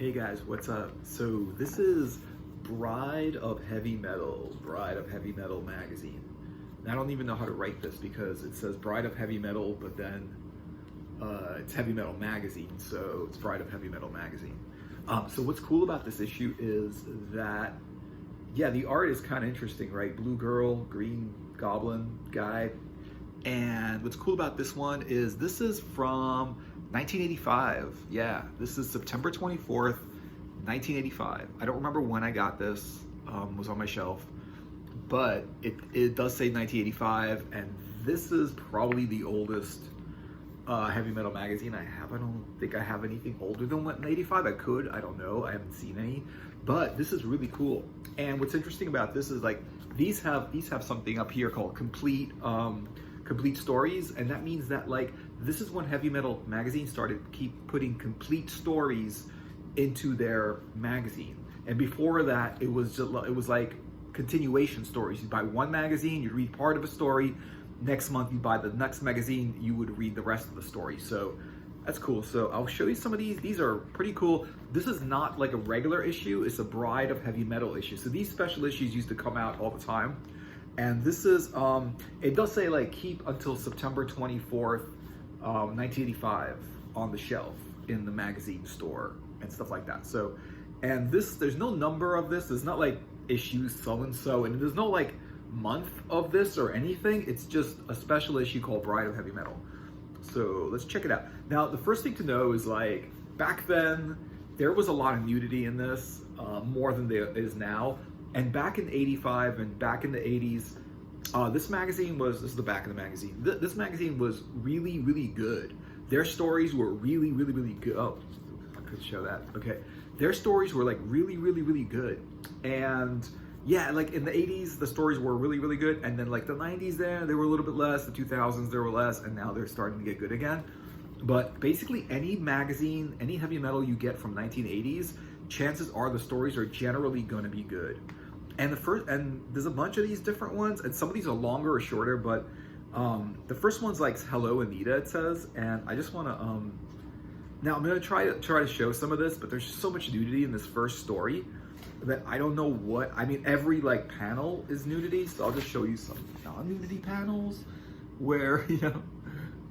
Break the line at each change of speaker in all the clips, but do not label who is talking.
Hey guys, what's up? So this is Bride of Heavy Metal magazine. And I don't even know how to write this because it says Bride of Heavy Metal, but then it's Heavy Metal magazine, so it's Bride of Heavy Metal magazine. So what's cool about this issue is that, yeah, the art is kind of interesting, right? Blue girl, green goblin guy. And what's cool about this one is this is from 1985. Yeah, this is September 24th, 1985. I don't remember when I got this, was on my shelf, but it does say 1985, and this is probably the oldest heavy metal magazine I have. I don't think I have anything older than 1985. I could, I don't know, I haven't seen any, but this is really cool. And what's interesting about this is like these have something up here called complete stories, and that means that like this is when heavy metal magazine started keep putting complete stories into their magazine. And before that it was like continuation stories. You buy one magazine, you read part of a story, next month you buy the next magazine, you would read the rest of the story. So that's cool. So I'll show you some of these are pretty cool. This is not like a regular issue, it's a Bride of Heavy Metal issue. So these special issues used to come out all the time. And this is, it does say like keep until September 24th, 1985 on the shelf in the magazine store and stuff like that. So, and this, there's no number of this. There's not like issues so-and-so, and there's no like month of this or anything. It's just a special issue called Bride of Heavy Metal. So let's check it out. Now, the first thing to know is like, back then, there was a lot of nudity in this, more than there is now. And back in 85 and back in the 80s, this is the back of the magazine. This magazine was really, really good. Their stories were really, really, really good. Oh, I could show that. Okay. Their stories were like really, really, really good. And yeah, like in the 80s, the stories were really, really good. And then like the 90s they were a little bit less. The 2000s, they were less. And now they're starting to get good again. But basically any magazine, any heavy metal you get from 1980s, chances are the stories are generally going to be good. And there's a bunch of these different ones, and some of these are longer or shorter, but the first one's like Hello Anita, it says. And I just want to now I'm going to try to show some of this, but there's so much nudity in this first story that I don't know what, I mean, every like panel is nudity, so I'll just show you some non-nudity panels where, you know,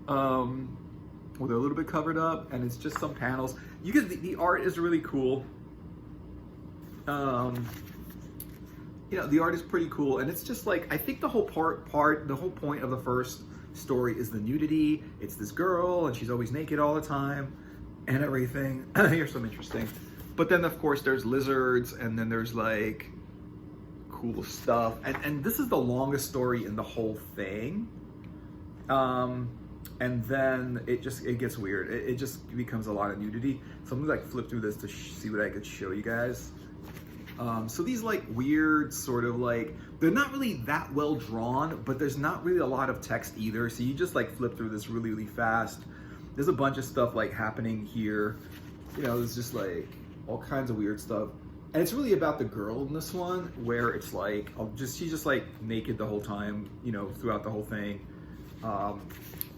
well, they're a little bit covered up, and it's just some panels. You can, the art is really cool. You know, the art is pretty cool, and it's just like, I think the whole the whole point of the first story is the nudity. It's this girl, and she's always naked all the time, and everything. Here's some interesting. But then, of course, there's lizards, and then there's like cool stuff. And this is the longest story in the whole thing. And then it gets weird. It just becomes a lot of nudity. So I'm gonna like flip through this to see what I could show you guys. So these like weird sort of like, they're not really that well drawn, but there's not really a lot of text either. So you just like flip through this really, really fast. There's a bunch of stuff like happening here. You know, there's just like all kinds of weird stuff. And it's really about the girl in this one, where it's like, she's just like naked the whole time, you know, throughout the whole thing.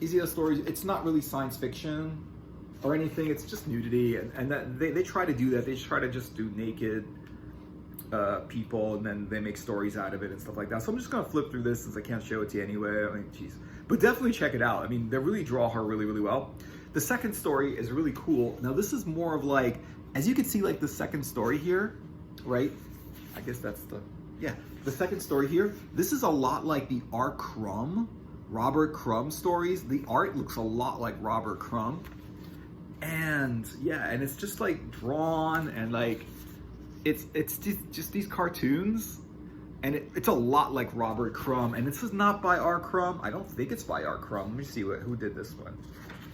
Easy stories. It's not really science fiction or anything. It's just nudity. And that they try to do that. They try to just do naked people, and then they make stories out of it and stuff like that. So I'm just gonna flip through this since I can't show it to you anyway. I mean, geez. But definitely check it out. I mean, they really draw her really, really well. The second story is really cool. Now this is more of like, as you can see, like the second story here, right? I guess that's the second story here. This is a lot like the Robert Crumb stories. The art looks a lot like Robert Crumb. And yeah, and it's just like drawn, and like, it's just these cartoons, and it's a lot like Robert Crumb. And this is not by R. Crumb. I don't think it's by R. Crumb. Let me see who did this one.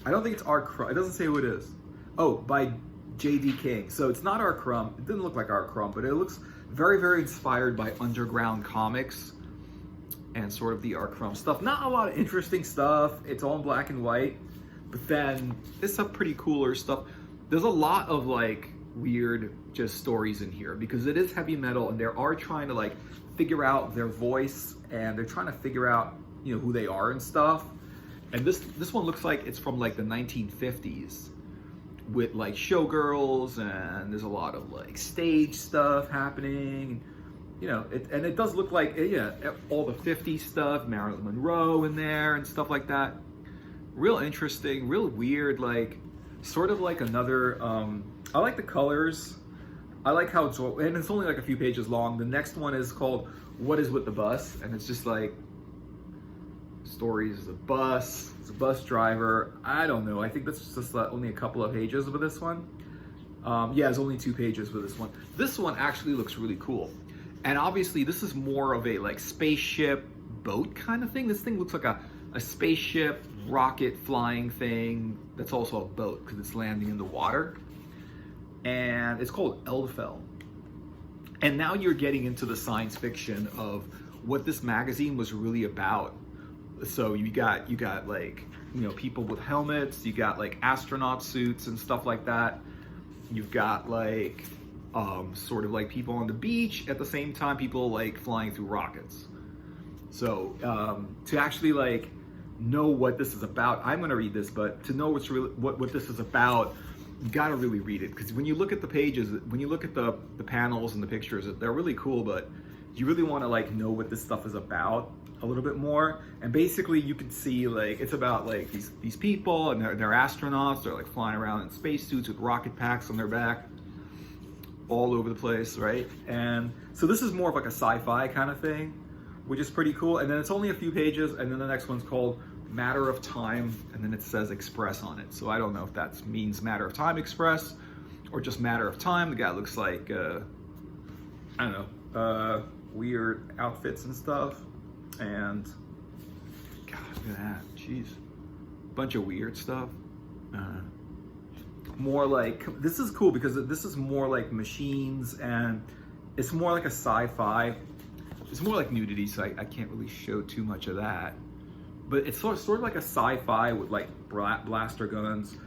I don't think it's R. Crumb. It doesn't say who it is. Oh, by J.D. King. So it's not R. Crumb. It didn't look like R. Crumb, but it looks very, very inspired by underground comics and sort of the R. Crumb stuff. Not a lot of interesting stuff. It's all in black and white, but then there's some pretty cooler stuff. There's a lot of like weird just stories in here because it is heavy metal, and they are trying to like figure out their voice, and they're trying to figure out, you know, who they are and stuff. And this one looks like it's from like the 1950s. with like showgirls, and there's a lot of like stage stuff happening. You know, it does look like, yeah, all the 50s stuff, Marilyn Monroe in there and stuff like that. Real interesting, real weird, like sort of like another. I like the colors. I like how and it's only like a few pages long. The next one is called "What Is with the Bus," and it's just like stories of a bus. It's a bus driver. I don't know. I think that's just only a couple of pages with this one. Yeah, it's only 2 pages with this one. This one actually looks really cool. And obviously this is more of a like spaceship boat kind of thing. This thing looks like a spaceship rocket flying thing that's also a boat because it's landing in the water. And it's called Eldfell. And now you're getting into the science fiction of what this magazine was really about. So you got like, you know, people with helmets, you got like astronaut suits and stuff like that. You've got like sort of like people on the beach at the same time, people like flying through rockets. So to actually like know what this is about, I'm gonna read this, but to know what's really what this is about, you gotta really read it, because when you look at the pages, when you look at the panels and the pictures, they're really cool, but you really want to like know what this stuff is about a little bit more. And basically you can see like it's about like these people, and they're astronauts. They're like flying around in spacesuits with rocket packs on their back all over the place, right? And so this is more of like a sci-fi kind of thing, which is pretty cool. And then it's only a few pages, and then the next one's called Matter of Time, and then it says Express on it. So I don't know if that means Matter of Time Express or just Matter of Time. The guy looks like I don't know, weird outfits and stuff. And God, look at that, jeez, bunch of weird stuff. More like, this is cool because this is more like machines, and it's more like a sci-fi. It's more like nudity, so I can't really show too much of that. But it's sort of like a sci-fi with like blaster guns.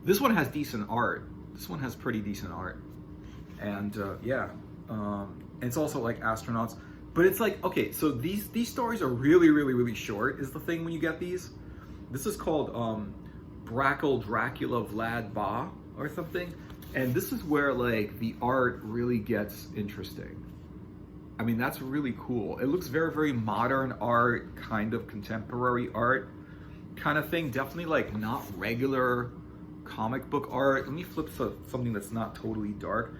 This one has decent art. This one has pretty decent art. And yeah, and it's also like astronauts. But it's like, okay, so these stories are really short is the thing when you get these. This is called Brattle Dracula Vlad Ba or something. And this is where like the art really gets interesting. I mean, that's really cool. It looks very modern art, kind of contemporary art kind of thing. Definitely like not regular comic book art. Let me flip to something that's not totally dark.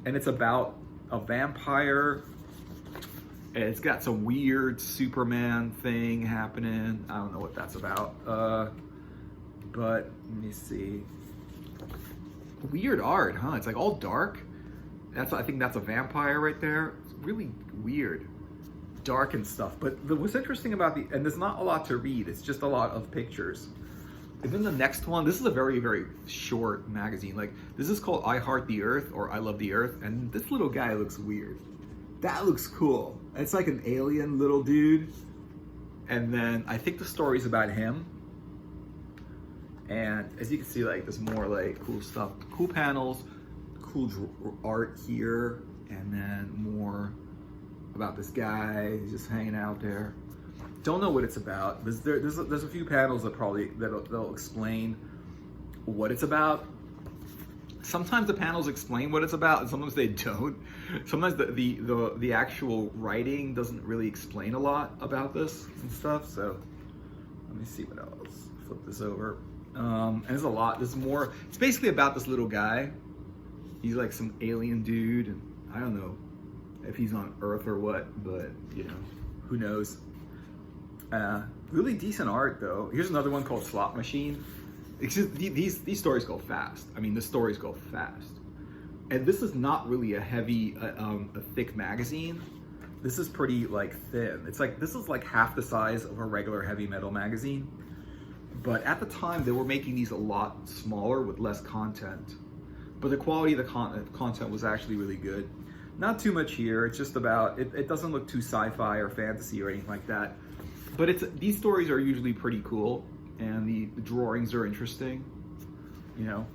And it's about a vampire. And it's got some weird Superman thing happening. I don't know what that's about. But let me see. Weird art, huh? It's like all dark. I think that's a vampire right there. It's really weird, dark and stuff. But what's interesting about and there's not a lot to read. It's just a lot of pictures. And then the next one, this is a very short magazine. Like, this is called I Heart the Earth, or I Love the Earth. And this little guy looks weird. That looks cool. It's like an alien little dude. And then I think the story's about him. And as you can see, like, there's more like cool stuff, cool panels, cool art here, and then more about this guy. He's just hanging out there. Don't know what it's about. There's a few panels that'll explain what it's about. Sometimes the panels explain what it's about, and sometimes they don't. Sometimes the actual writing doesn't really explain a lot about this and stuff. So let me see what else. Flip this over. And there's a lot. There's more. It's basically about this little guy. He's like some alien dude, and I don't know if he's on Earth or what, but you know, who knows. Really decent art though. Here's another one called Slot Machine. It's just, these stories go fast. I mean, the stories go fast. And this is not really a heavy, a thick magazine. This is pretty like thin. It's like, this is like half the size of a regular heavy metal magazine. But at the time, they were making these a lot smaller with less content. But the quality of the content was actually really good. Not too much here. It's just about, it doesn't look too sci-fi or fantasy or anything like that. But these stories are usually pretty cool, and the drawings are interesting, you know.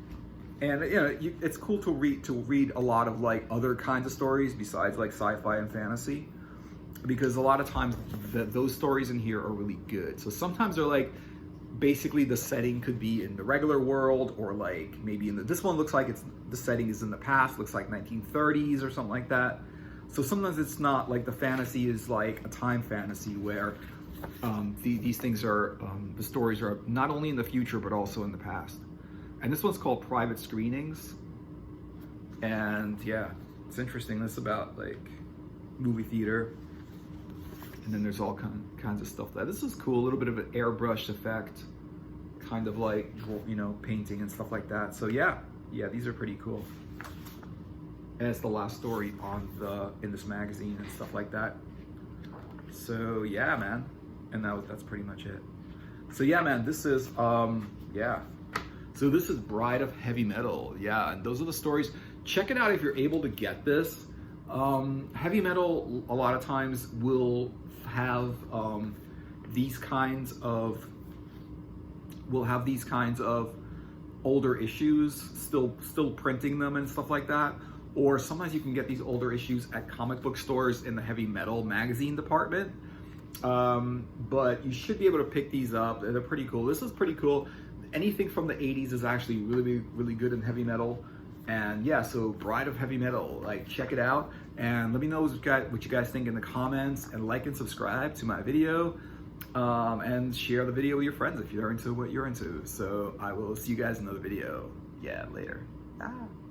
And you know, it's cool to read a lot of like other kinds of stories besides like sci-fi and fantasy. because a lot of times those stories in here are really good. So sometimes they're like, basically the setting could be in the regular world, or like maybe this one looks like the setting is in the past, looks like 1930s or something like that. So sometimes it's not like the fantasy is like a time fantasy where these things are, the stories are not only in the future but also in the past. And this one's called Private Screenings. And yeah, it's interesting. It's about like movie theater. And then there's all kinds of stuff there. This is cool, a little bit of an airbrush effect, kind of like, you know, painting and stuff like that. So yeah, these are pretty cool. And it's the last story in this magazine and stuff like that. So yeah, man. And that's pretty much it. So yeah, man, this is, yeah. So this is Bride of Heavy Metal. Yeah, and those are the stories. Check it out if you're able to get this. Heavy metal, a lot of times, will have these kinds of older issues, still printing them and stuff like that. Or sometimes you can get these older issues at comic book stores in the heavy metal magazine department. But you should be able to pick these up. They're pretty cool. This is pretty cool. Anything from the 80s is actually really, really good in heavy metal. And yeah, so Bride of Heavy Metal, like, check it out. And let me know what you guys think in the comments, and like and subscribe to my video. And share the video with your friends if you're into what you're into. So I will see you guys in another video. Yeah, later. Ah.